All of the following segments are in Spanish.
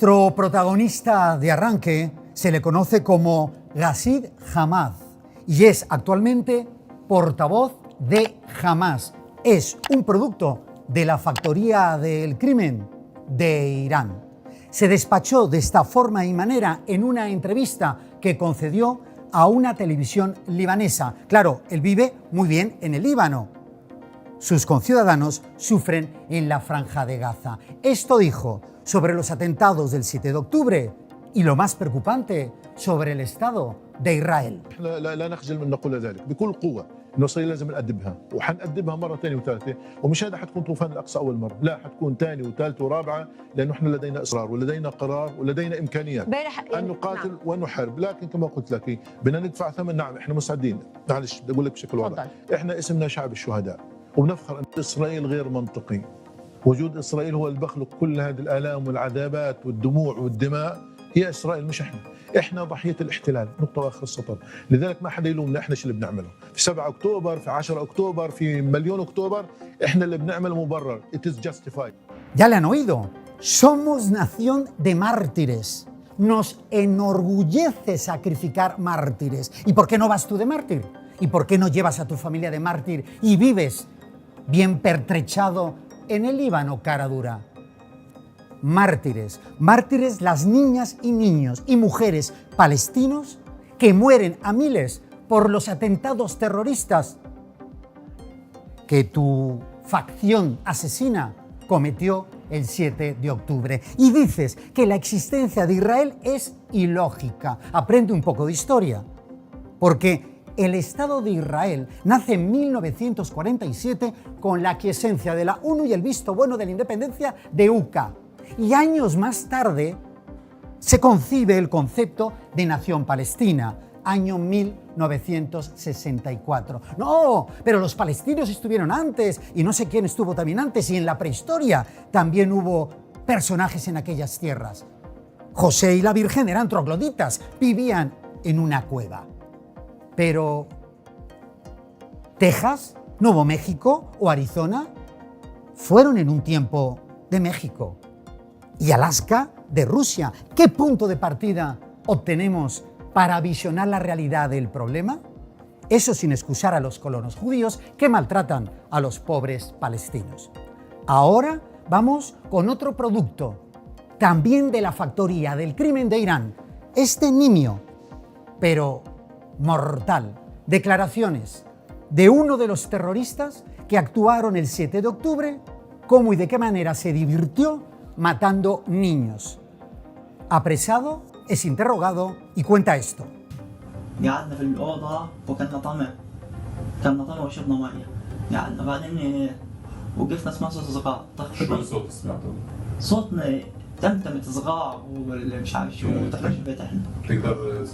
nuestro protagonista de arranque se le conoce como Ghasid Hamad y es actualmente portavoz de Hamas. Es un producto de la factoría del crimen de Irán. Se despachó de esta forma y manera en una entrevista que concedió a una televisión libanesa. Claro, él vive muy bien en el Líbano. Sus conciudadanos sufren en la Franja de Gaza. Esto dijo sobre los atentados del 7 de octubre y lo más preocupante, sobre el Estado de Israel. لا نخجل من نقول ذلك بكل قوة. إنه إسرائيل لازم نأدبها وحنأدبها مرة ثانية وثالثة، ومش هذا حتكون طوفان الأقصى أول مرة، لا حتكون ثانية وثالثة ورابعة، لأنه إحنا لدينا إصرار ولدينا قرار ولدينا إمكانيات أن نقاتل ونحارب، لكن كما قلت لك بدنا ندفع ثمن. نعم إحنا مستعدين، معلش بدي أقول لك بشكل واضح، إحنا اسمنا شعب الشهداء وبنفخر أن إسرائيل غير منطقي. وجود إسرائيل هو اللي بخلق كل هذه الآلام والعذابات والدموع والدماء، هي إسرائيل مش إحنا ضحية الاحتلال، نقطة وآخر السطر. لذلك ما حدا يلومنا، إحنا شو اللي بنعمله في 7 أكتوبر، في 10 أكتوبر، في مليون أكتوبر، إحنا اللي بنعمله مبرر. It is justified. Ya le han oído. Somos nación de mártires. Nos enorgullece sacrificar mártires. ¿Y por qué no vas tú de mártir? ¿Y por qué no llevas a tu familia de mártir y vives bien pertrechado en el Líbano, cara dura? Mártires, mártires las niñas y niños y mujeres palestinos que mueren a miles por los atentados terroristas que tu facción asesina cometió el 7 de octubre. Y dices que la existencia de Israel es ilógica. Aprende un poco de historia, porque el Estado de Israel nace en 1947 con la aquiescencia de la ONU y el visto bueno de la independencia de UCA. Y años más tarde se concibe el concepto de nación palestina, año 1964. No, pero los palestinos estuvieron antes y no sé quién estuvo también antes, y en la prehistoria también hubo personajes en aquellas tierras. José y la Virgen eran trogloditas, vivían en una cueva. Pero Texas, Nuevo México o Arizona fueron en un tiempo de México. Y Alaska de Rusia. ¿Qué punto de partida obtenemos para visionar la realidad del problema? Eso sin excusar a los colonos judíos que maltratan a los pobres palestinos. Ahora vamos con otro producto, también de la factoría del crimen de Irán. Este nimio, pero mortal. Declaraciones de uno de los terroristas que actuaron el 7 de octubre, cómo y de qué manera se divirtió matando niños. Apresado, es interrogado y cuenta esto. قعدنا في الأوضة وكنا طمع وشربنا مية. قعدنا بعدين وقفنا سمعنا صوت صغار طخ. شو الصوت سمعته؟ صوتنا تمتمت صغار واللي مش عارف شو دخلنا البيت احنا. تقدر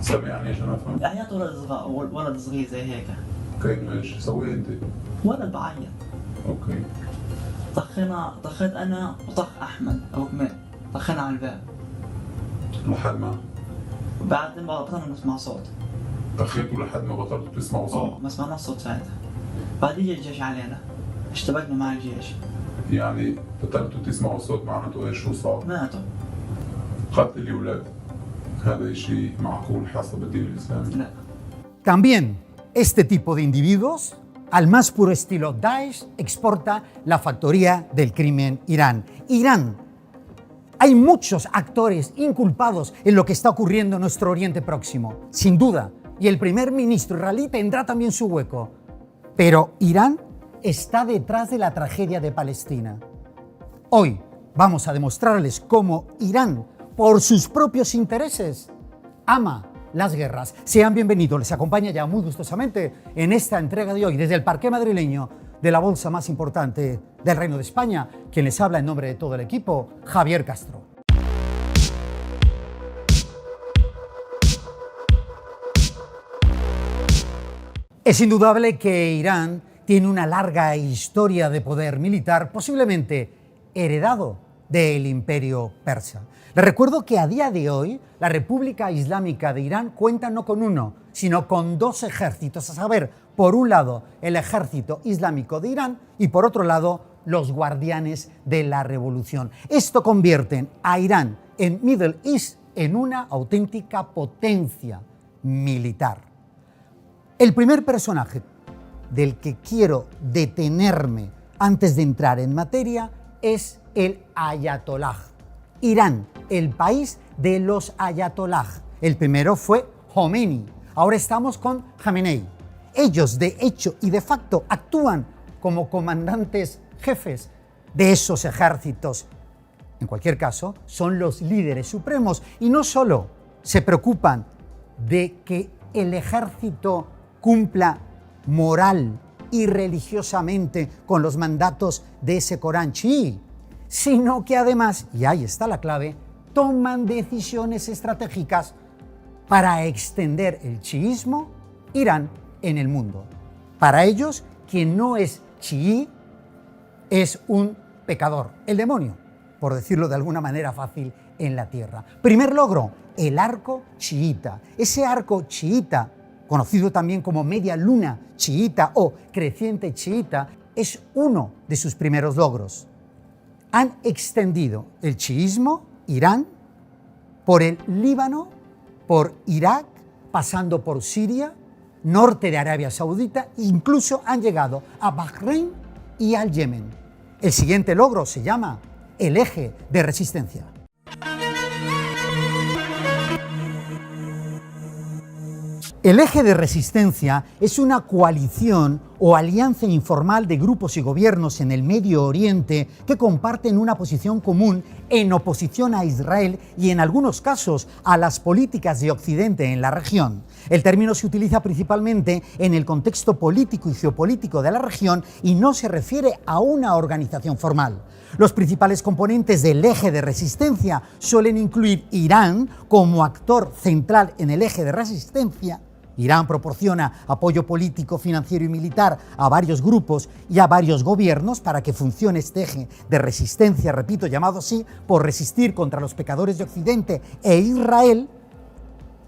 تسمعني عشان افهم؟ عياط ولد صغار ولد صغير زي هيك. اوكي ماشي، سوي انت. ولد بعيط. اوكي. طخيت انا وطخ احمد او كمان طخينا على الباب. لحد ما بعدين بطلنا نسمع صوت. طخيتوا لحد ما بطلتوا تسمعوا صوت؟ ما سمعنا الصوت ساعتها. بعدين جه الجيش علينا. اشتبكنا مع الجيش. يعني بطلتوا تسمعوا الصوت معناته ايش؟ شو صار؟ ماتوا. قتل الأولاد. هذا شيء معقول حسب الدين الإسلامي؟ لا. También este tipo de individuos, al más puro estilo Daesh, exporta la factoría del crimen Irán. Irán. Hay muchos actores inculpados en lo que está ocurriendo en nuestro Oriente Próximo, sin duda, y el primer ministro israelí tendrá también su hueco. Pero Irán está detrás de la tragedia de Palestina. Hoy vamos a demostrarles cómo Irán, por sus propios intereses, ama las guerras. Sean bienvenidos, les acompaña ya muy gustosamente en esta entrega de hoy desde el parqué madrileño de la bolsa más importante del Reino de España, quien les habla en nombre de todo el equipo, Javier Castro. Es indudable que Irán tiene una larga historia de poder militar, posiblemente heredado del imperio persa. Les recuerdo que a día de hoy la República Islámica de Irán cuenta no con uno, sino con 2 ejércitos, a saber, por un lado el ejército islámico de Irán y por otro lado los guardianes de la revolución. Esto convierte a Irán en Middle East en una auténtica potencia militar. El primer personaje del que quiero detenerme antes de entrar en materia es el ayatolá. Irán, el país de los ayatolá. El primero fue Khomeini, ahora estamos con Khamenei. Ellos, de hecho y de facto, actúan como comandantes jefes de esos ejércitos. En cualquier caso, son los líderes supremos y no solo se preocupan de que el ejército cumpla moral y religiosamente con los mandatos de ese Corán chií, sino que además, y ahí está la clave, toman decisiones estratégicas para extender el chiismo, Irán, en el mundo. Para ellos, quien no es chií es un pecador, el demonio, por decirlo de alguna manera fácil, en la tierra. Primer logro, el arco chiita. Ese arco chiita, conocido también como media luna chiita o creciente chiita, es uno de sus primeros logros. Han extendido el chiismo, Irán, por el Líbano, por Irak, pasando por Siria, norte de Arabia Saudita, incluso han llegado a Bahrein y al Yemen. El siguiente logro se llama el eje de resistencia. El eje de resistencia es una coalición o alianza informal de grupos y gobiernos en el Medio Oriente que comparten una posición común en oposición a Israel y en algunos casos a las políticas de Occidente en la región. El término se utiliza principalmente en el contexto político y geopolítico de la región y no se refiere a una organización formal. Los principales componentes del eje de resistencia suelen incluir Irán como actor central en el eje de resistencia. Irán proporciona apoyo político, financiero y militar a varios grupos y a varios gobiernos para que funcione este eje de resistencia, repito, llamado así, por resistir contra los pecadores de Occidente e Israel,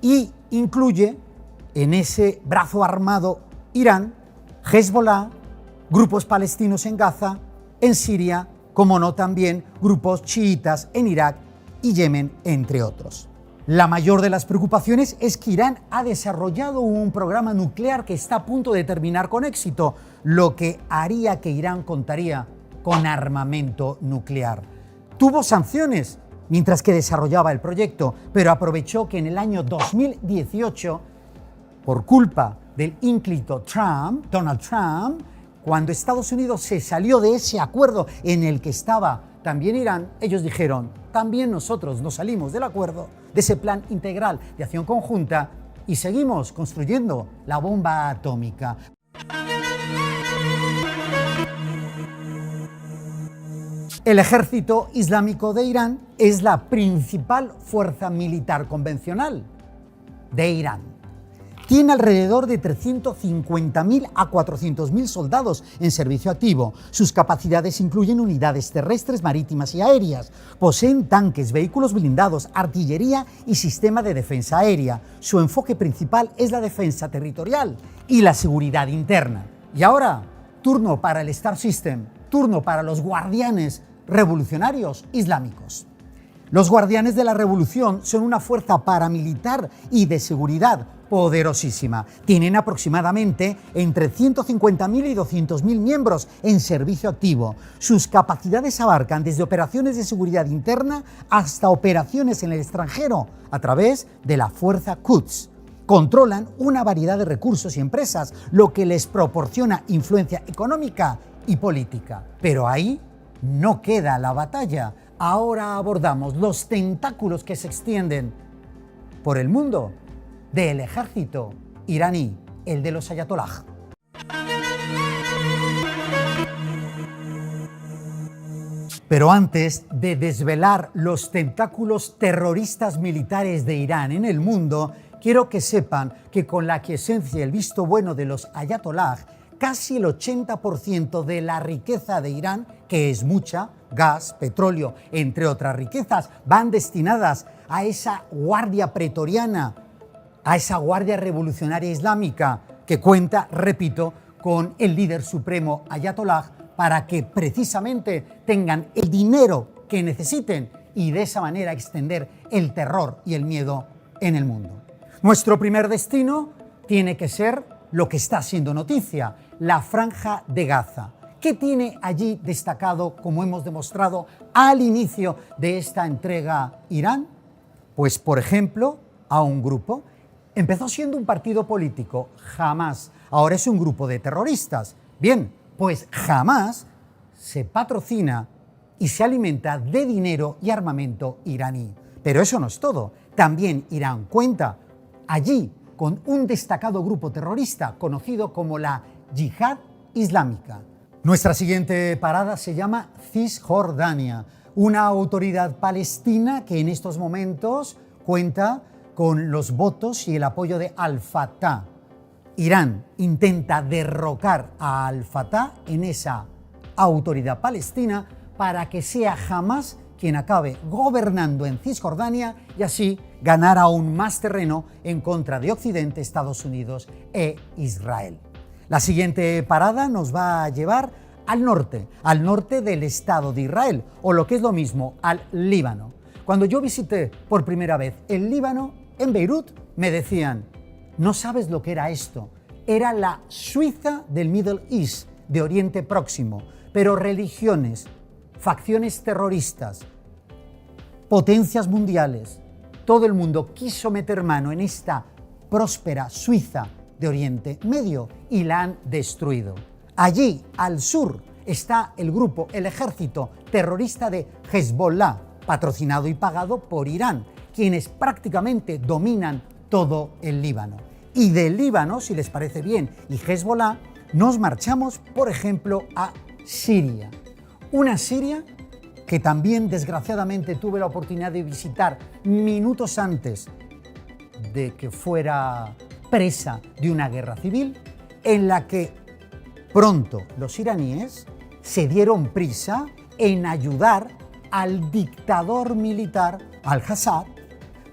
y incluye en ese brazo armado Irán, Hezbollah, grupos palestinos en Gaza, en Siria, como no también grupos chiitas en Irak y Yemen, entre otros. La mayor de las preocupaciones es que Irán ha desarrollado un programa nuclear que está a punto de terminar con éxito, lo que haría que Irán contaría con armamento nuclear. Tuvo sanciones mientras que desarrollaba el proyecto, pero aprovechó que en el año 2018, por culpa del ínclito Trump, Donald Trump, cuando Estados Unidos se salió de ese acuerdo en el que estaba también Irán, ellos dijeron, también nosotros nos salimos del acuerdo, de ese plan integral de acción conjunta y seguimos construyendo la bomba atómica. El ejército islámico de Irán es la principal fuerza militar convencional de Irán. Tiene alrededor de 350.000 a 400.000 soldados en servicio activo. Sus capacidades incluyen unidades terrestres, marítimas y aéreas. Poseen tanques, vehículos blindados, artillería y sistema de defensa aérea. Su enfoque principal es la defensa territorial y la seguridad interna. Y ahora, turno para el Star System, turno para los guardianes revolucionarios islámicos. Los guardianes de la revolución son una fuerza paramilitar y de seguridad poderosísima. Tienen aproximadamente entre 150.000 y 200.000 miembros en servicio activo. Sus capacidades abarcan desde operaciones de seguridad interna hasta operaciones en el extranjero a través de la fuerza Quds. Controlan una variedad de recursos y empresas, lo que les proporciona influencia económica y política. Pero ahí no queda la batalla. Ahora abordamos los tentáculos que se extienden por el mundo del ejército iraní, el de los ayatolá. Pero antes de desvelar los tentáculos terroristas militares de Irán en el mundo, quiero que sepan que con la aquiescencia y el visto bueno de los ayatolá, casi el 80% de la riqueza de Irán, que es mucha, gas, petróleo, entre otras riquezas, van destinadas a esa guardia pretoriana, a esa guardia revolucionaria islámica que cuenta, repito, con el líder supremo ayatolá para que precisamente tengan el dinero que necesiten y de esa manera extender el terror y el miedo en el mundo. Nuestro primer destino tiene que ser lo que está siendo noticia, la Franja de Gaza. ¿Qué tiene allí destacado, como hemos demostrado al inicio de esta entrega, Irán? Pues, por ejemplo, a un grupo. Empezó siendo un partido político, Hamas. Ahora es un grupo de terroristas. Bien, pues Hamas se patrocina y se alimenta de dinero y armamento iraní. Pero eso no es todo. También Irán cuenta allí con un destacado grupo terrorista conocido como la Yihad Islámica. Nuestra siguiente parada se llama Cisjordania, una autoridad palestina que en estos momentos cuenta con los votos y el apoyo de Al-Fatah. Irán intenta derrocar a Al-Fatah en esa autoridad palestina para que sea Hamas quien acabe gobernando en Cisjordania y así ganar aún más terreno en contra de Occidente, Estados Unidos e Israel. La siguiente parada nos va a llevar al norte del Estado de Israel, o lo que es lo mismo, al Líbano. Cuando yo visité por primera vez el Líbano, en Beirut, me decían, no sabes lo que era esto, era la Suiza del Middle East, de Oriente Próximo, pero religiones, facciones terroristas, potencias mundiales, todo el mundo quiso meter mano en esta próspera Suiza de Oriente Medio y la han destruido. Allí, al sur, está el grupo, el ejército terrorista de Hezbollah, patrocinado y pagado por Irán, quienes prácticamente dominan todo el Líbano. Y del Líbano, si les parece bien, y Hezbollah, nos marchamos, por ejemplo, a Siria. Una Siria que también desgraciadamente tuve la oportunidad de visitar minutos antes de que fuera presa de una guerra civil, en la que pronto los iraníes se dieron prisa en ayudar al dictador militar Al-Assad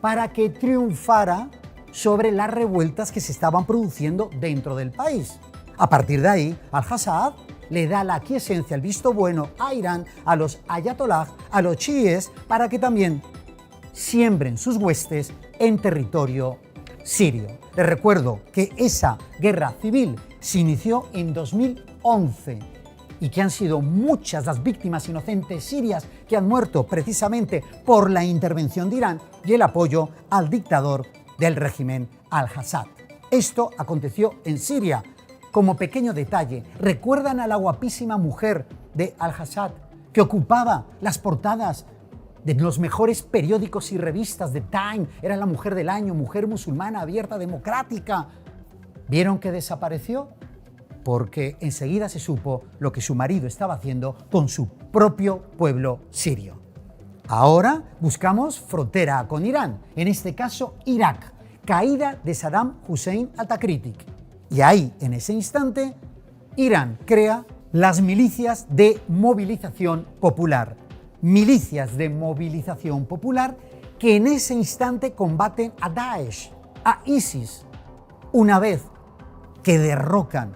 para que triunfara sobre las revueltas que se estaban produciendo dentro del país. A partir de ahí, Al-Assad le da la aquiescencia, el visto bueno a Irán, a los ayatollah, a los chiíes, para que también siembren sus huestes en territorio sirio. Les recuerdo que esa guerra civil se inició en 2011 y que han sido muchas las víctimas inocentes sirias que han muerto precisamente por la intervención de Irán y el apoyo al dictador del régimen Al-Assad. Esto aconteció en Siria. Como pequeño detalle, ¿recuerdan a la guapísima mujer de Al-Assad que ocupaba las portadas de los mejores periódicos y revistas de Time? Era la mujer del año, mujer musulmana, abierta, democrática. ¿Vieron que desapareció? Porque enseguida se supo lo que su marido estaba haciendo con su propio pueblo sirio. Ahora buscamos frontera con Irán, en este caso Irak, caída de Saddam Hussein al-Takritik. Y ahí, en ese instante, Irán crea las milicias de movilización popular. Milicias de movilización popular que en ese instante combaten a Daesh, a ISIS. Una vez que derrocan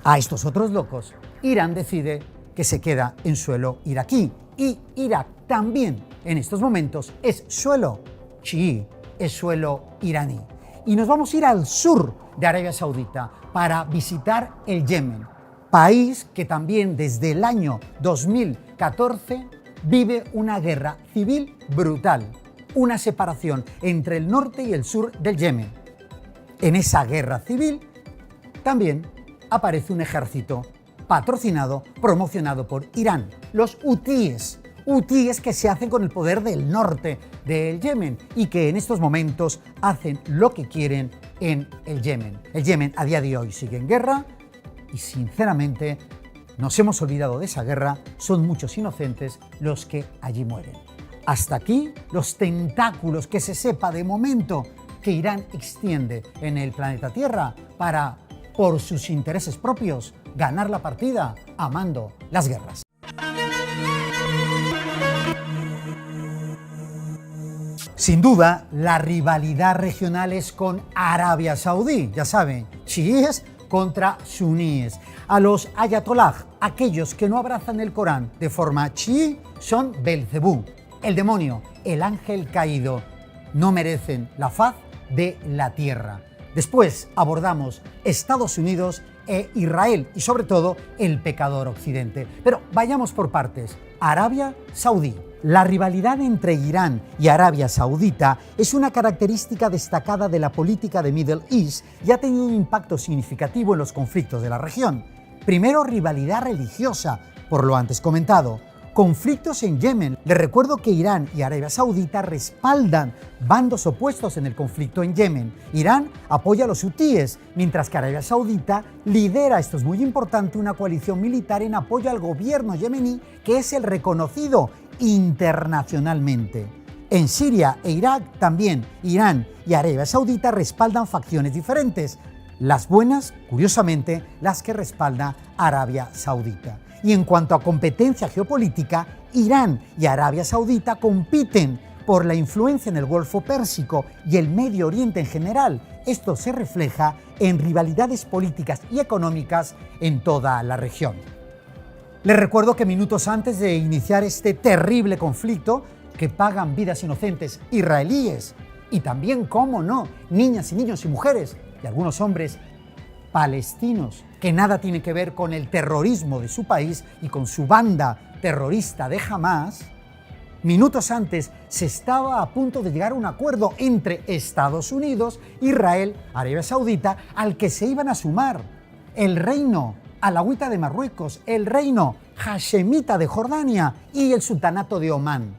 a estos otros locos, Irán decide que se queda en suelo iraquí. Y Irak también, en estos momentos, es suelo chií, es suelo iraní. Y nos vamos a ir al sur de Arabia Saudita para visitar el Yemen, país que también desde el año 2014 vive una guerra civil brutal, una separación entre el norte y el sur del Yemen. En esa guerra civil también aparece un ejército patrocinado, promocionado por Irán, los hutíes que se hacen con el poder del norte del Yemen y que en estos momentos hacen lo que quieren en el Yemen. El Yemen a día de hoy sigue en guerra y sinceramente nos hemos olvidado de esa guerra, son muchos inocentes los que allí mueren. Hasta aquí los tentáculos que se sepa de momento que Irán extiende en el planeta Tierra para, por sus intereses propios, ganar la partida amando las guerras. Sin duda, la rivalidad regional es con Arabia Saudí, ya saben, chiíes contra suníes. A los ayatollah, aquellos que no abrazan el Corán de forma chií, son Belcebú, el demonio, el ángel caído. No merecen la faz de la tierra. Después abordamos Estados Unidos e Israel y sobre todo el pecador occidente. Pero vayamos por partes. Arabia Saudí. La rivalidad entre Irán y Arabia Saudita es una característica destacada de la política de Middle East y ha tenido un impacto significativo en los conflictos de la región. Primero, rivalidad religiosa, por lo antes comentado. Conflictos en Yemen. Les recuerdo que Irán y Arabia Saudita respaldan bandos opuestos en el conflicto en Yemen. Irán apoya a los hutíes, mientras que Arabia Saudita lidera, esto es muy importante, una coalición militar en apoyo al gobierno yemení, que es el reconocido internacionalmente. En Siria e Irak también Irán y Arabia Saudita respaldan facciones diferentes. Las buenas, curiosamente, las que respalda Arabia Saudita. Y en cuanto a competencia geopolítica, Irán y Arabia Saudita compiten por la influencia en el Golfo Pérsico y el Medio Oriente en general. Esto se refleja en rivalidades políticas y económicas en toda la región. Les recuerdo que minutos antes de iniciar este terrible conflicto, que pagan vidas inocentes israelíes y también, cómo no, niñas y niños y mujeres y algunos hombres palestinos, que nada tiene que ver con el terrorismo de su país y con su banda terrorista de Hamás, minutos antes se estaba a punto de llegar a un acuerdo entre Estados Unidos, Israel, Arabia Saudita, al que se iban a sumar el reino alauita de Marruecos, el reino hashemita de Jordania y el sultanato de Omán.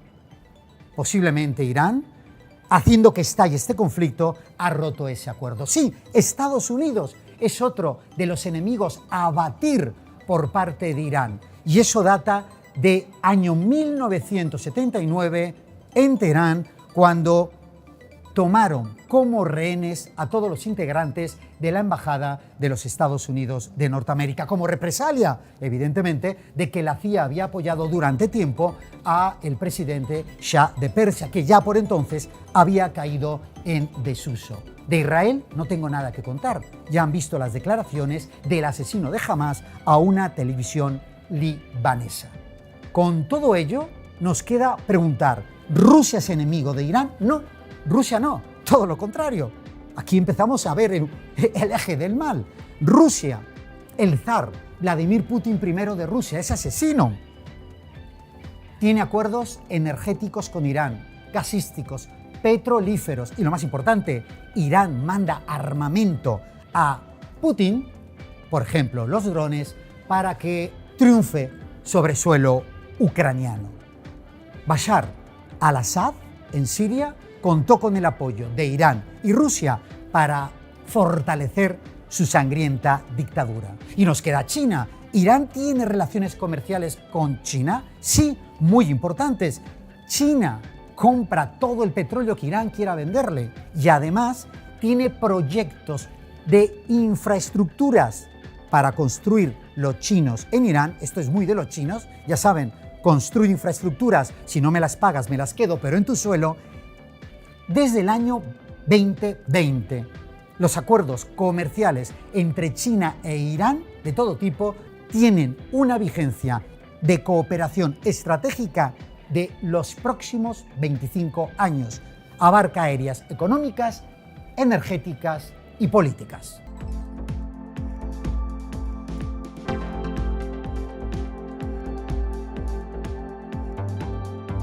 Posiblemente Irán, haciendo que estalle este conflicto, ha roto ese acuerdo. Sí, Estados Unidos es otro de los enemigos a abatir por parte de Irán. Y eso data de año 1979 en Teherán, cuando tomaron como rehenes a todos los integrantes de la Embajada de los Estados Unidos de Norteamérica, como represalia, evidentemente, de que la CIA había apoyado durante tiempo a el presidente Shah de Persia, que ya por entonces había caído en desuso. De Israel no tengo nada que contar. Ya han visto las declaraciones del asesino de Hamás a una televisión libanesa. Con todo ello, nos queda preguntar, ¿Rusia es enemigo de Irán? No, Rusia no, todo lo contrario. Aquí empezamos a ver el eje del mal. Rusia, el zar Vladimir Putin I de Rusia, es asesino. Tiene acuerdos energéticos con Irán, gasísticos, petrolíferos y lo más importante, Irán manda armamento a Putin, por ejemplo, los drones, para que triunfe sobre suelo ucraniano. Bashar al-Assad en Siria contó con el apoyo de Irán y Rusia para fortalecer su sangrienta dictadura. Y nos queda China. ¿Irán tiene relaciones comerciales con China? Sí, muy importantes. China compra todo el petróleo que Irán quiera venderle y además tiene proyectos de infraestructuras para construir los chinos en Irán. Esto es muy de los chinos, ya saben, construir infraestructuras, si no me las pagas me las quedo, pero en tu suelo. Desde el año 2020, los acuerdos comerciales entre China e Irán de todo tipo tienen una vigencia de cooperación estratégica de los próximos 25 años. Abarca áreas económicas, energéticas y políticas.